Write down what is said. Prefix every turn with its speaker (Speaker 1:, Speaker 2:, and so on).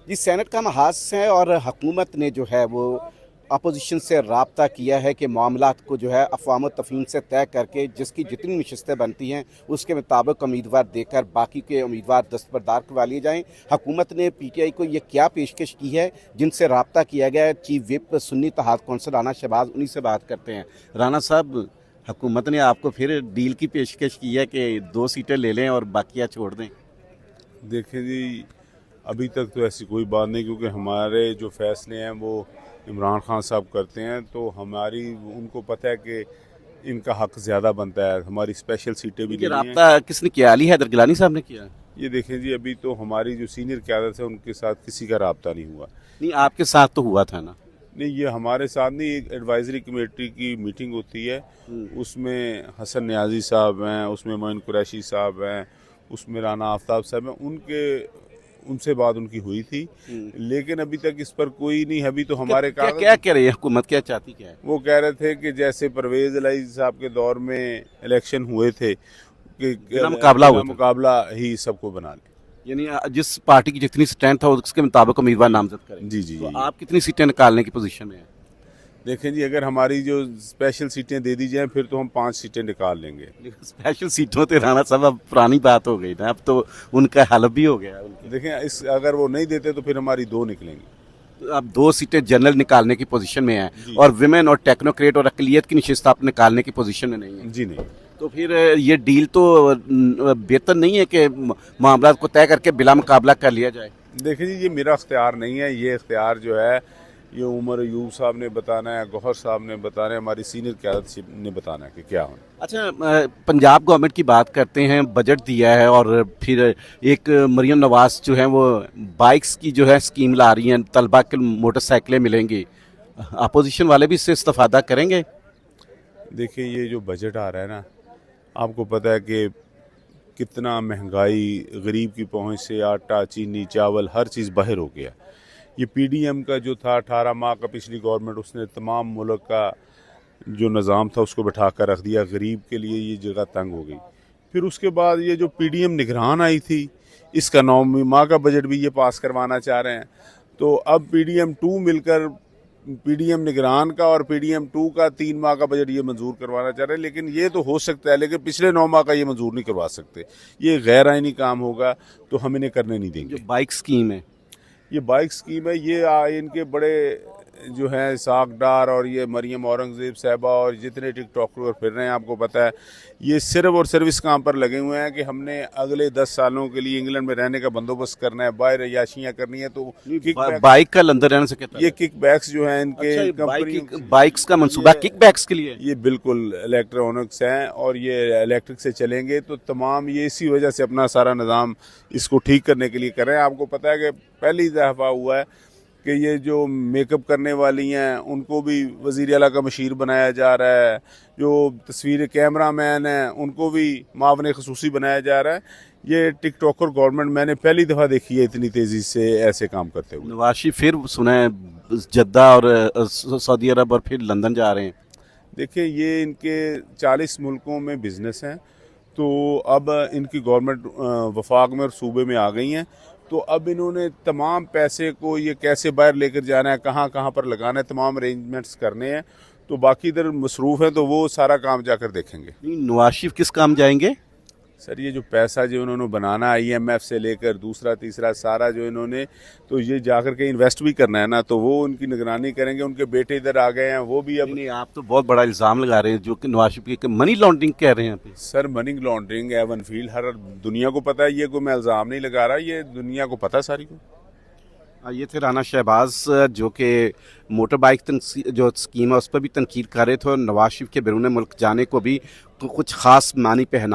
Speaker 1: जी, senate का महाज है और हुकूमत ने जो है वो अपोजिशन से राब्ता किया है कि मामलात को जो है अफ़वाम तफ़हीम से तय करके जिसकी जितनी नशस्तें बनती हैं उसके मुताबिक उम्मीदवार देकर बाकी के उम्मीदवार दस्तबरदार करवा लिए जाएँ। हुकूमत ने पीटीआई को ये क्या पेशकश की है जिनसे राब्ता किया गया है? Chief whip Sunni Ittehad council Rana Shahbaz उन्हीं से बात करते हैं। राना साहब, हुकूमत ने आपको फिर डील की पेशकश की है कि 2 सीटें ले लें और बाकियाँ छोड़ दें?
Speaker 2: देखें जी, अभी तक तो ऐसी कोई बात नहीं, क्योंकि हमारे जो फैसले हैं वो इमरान खान साहब करते हैं, तो हमारी उनको पता है कि इनका हक ज़्यादा बनता है। हमारी स्पेशल सीटें भी
Speaker 1: ये
Speaker 2: लेनी हैं।
Speaker 1: राब्ता किसने किया? अली हैदर गिलानी साहब ने किया?
Speaker 2: ये देखें जी, अभी तो हमारी जो सीनियर क़यादत है उनके साथ किसी का राब्ता नहीं हुआ।
Speaker 1: नहीं, आपके साथ तो हुआ था ना?
Speaker 2: नहीं, ये हमारे साथ नहीं, एक एडवाइजरी कमेटी की मीटिंग होती है, उसमें हसन न्याजी साहब हैं, उसमें मोइन कुरैशी साहब हैं, उसमें राना आफ्ताब साहब हैं, उनसे बात उनकी हुई थी, लेकिन अभी तक इस पर कोई नहीं है। अभी तो हमारे
Speaker 1: क्या
Speaker 2: कागज
Speaker 1: क्या कह रही है हुकूमत, क्या चाहती क्या है?
Speaker 2: वो कह रहे थे कि जैसे परवेज इलाही साहब के दौर में इलेक्शन हुए थे कि
Speaker 1: बिना मुकाबला हुआ था।
Speaker 2: मुकाबला ही सबको बना ले।
Speaker 1: यानी जिस पार्टी की जितनी स्ट्रेंथ है उसके मुताबिक उम्मीदवार नामजद करें।
Speaker 2: जी जी
Speaker 1: तो
Speaker 2: जी।
Speaker 1: आप कितनी सीटें निकालने की पोजीशन में हैं?
Speaker 2: देखें जी, अगर हमारी जो स्पेशल सीटें दे दी जाएं फिर तो हम 5 सीटें निकाल लेंगे।
Speaker 1: लेकिन स्पेशल सीटों पे राणा साहब अब पुरानी बात हो गई ना, अब तो उनका हलफ भी हो गया है उनके।
Speaker 2: देखें, इस अगर वो नहीं देते तो फिर हमारी 2 निकलेंगी।
Speaker 1: तो आप 2 सीटें जनरल निकालने की पोजीशन में हैं
Speaker 2: जी।
Speaker 1: और विमेन और टेक्नोक्रेट और अकलियत की नशिस्त आप निकालने की पोजीशन में नहीं है।
Speaker 2: जी नहीं।
Speaker 1: तो फिर ये डील तो बेहतर नहीं है कि मामला को तय करके बिला मुकाबला कर लिया जाए?
Speaker 2: देखिए जी, ये मेरा इख्तियार नहीं है, ये इख्तियार जो है ये उमर अयूब साहब ने बताना है, गौहर साहब ने बताना है, हमारी सीनियर क़यादत ने बताना है कि क्या होना।
Speaker 1: अच्छा, पंजाब गवर्नमेंट की बात करते हैं, बजट दिया है और फिर एक मरियम नवाज जो है वो बाइक्स की जो है स्कीम ला रही हैं, तलबा के मोटरसाइकिलें मिलेंगी। अपोजिशन वाले भी इससे इस्तेफादा करेंगे?
Speaker 2: देखिए, ये जो बजट आ रहा है ना, आपको पता है कि कितना महंगाई, गरीब की पहुंच से आटा, चीनी, चावल हर चीज़ बाहर हो गया। ये पीडीएम का जो था 18 माह का, पिछली गवर्नमेंट उसने तमाम मुल्क का जो निज़ाम था उसको बैठा कर रख दिया। गरीब के लिए ये जगह तंग हो गई। फिर उसके बाद ये जो पीडीएम निगरान आई थी, इसका 9 माह का बजट भी ये पास करवाना चाह रहे हैं। तो अब पीडीएम 2 मिलकर पीडीएम निगरान का और पीडीएम 2 का 3 माह का बजट ये मंजूर करवाना चाह रहे हैं। लेकिन ये तो हो सकता है, लेकिन पिछले 9 माह का ये मंजूर नहीं करवा सकते। ये गैर आइनी काम होगा, तो हम इन्हें करने नहीं देंगे।
Speaker 1: जो बाइक स्कीम है,
Speaker 2: ये बाइक स्कीम है, ये इनके बड़े जो हैं साक डार और ये मरियम औरंगज़ेब साहबा और जितने टिकटॉकर फिर रहे हैं, आपको पता है, ये सिर्फ और सिर्फ इस काम पर लगे हुए हैं कि हमने अगले 10 सालों के लिए इंग्लैंड में रहने का बंदोबस्त करना है, बाहर अयाशियाँ करनी है। तो
Speaker 1: बाइक का अंदर रहने से कहता है।
Speaker 2: ये किक बैक्स जो हैं इनके
Speaker 1: अच्छा,
Speaker 2: कंपनी
Speaker 1: बाइक्स का मंसूबा किक बैक्स के लिए?
Speaker 2: ये बिल्कुल इलेक्ट्रॉनिक्स हैं और ये इलेक्ट्रिक से चलेंगे, तो तमाम ये इसी वजह से अपना सारा निज़ाम इसको ठीक करने के लिए कर रहे हैं। आपको पता है कि पहली दफ़ा हुआ है कि ये जो मेकअप करने वाली हैं उनको भी वज़ीर आला का मशीर बनाया जा रहा है, जो तस्वीर कैमरा मैन हैं उनको भी मावन ख़ुसूसी बनाया जा रहा है। ये टिकटॉकर गवर्नमेंट मैंने पहली दफ़ा देखी है इतनी तेज़ी से ऐसे काम करते हुए।
Speaker 1: नवाज शरीफ फिर सुना है जद्दा और सऊदी अरब और फिर लंदन जा रहे हैं।
Speaker 2: देखिए, ये इनके 40 मुल्कों में बिजनेस हैं, तो अब इनकी गवर्नमेंट वफाक में और सूबे में आ गई हैं। तो अब इन्होंने तमाम पैसे को ये कैसे बाहर लेकर जाना है, कहाँ कहाँ पर लगाना है, तमाम अरेंजमेंट्स करने हैं। तो बाकी इधर मसरूफ़ हैं, तो वो सारा काम जाकर देखेंगे।
Speaker 1: नवाज शरीफ किस काम जाएंगे?
Speaker 2: सर, ये जो पैसा जो इन्होंने बनाना आईएमएफ से लेकर दूसरा तीसरा सारा जो इन्होंने, तो ये जाकर के इन्वेस्ट भी करना है ना, तो वो उनकी निगरानी करेंगे। उनके बेटे इधर आ गए हैं, वो भी अब
Speaker 1: नहीं, आप तो बहुत बड़ा इल्ज़ाम लगा रहे हैं जो कि नवाज शरीफ की मनी लॉन्ड्रिंग कह रहे हैं आप।
Speaker 2: Sir, money laundering Avenfield हर दुनिया को पता है, ये कोई मैं इल्ज़ाम नहीं लगा रहा, ये दुनिया को पता सारी को।
Speaker 1: ये थे राना शहबाज जो कि मोटर बाइक जो स्कीम है उस पर भी तनकीद कर रहे थे और नवाज शरीफ के बैरून मुल्क जाने को भी कुछ खास मानी पहना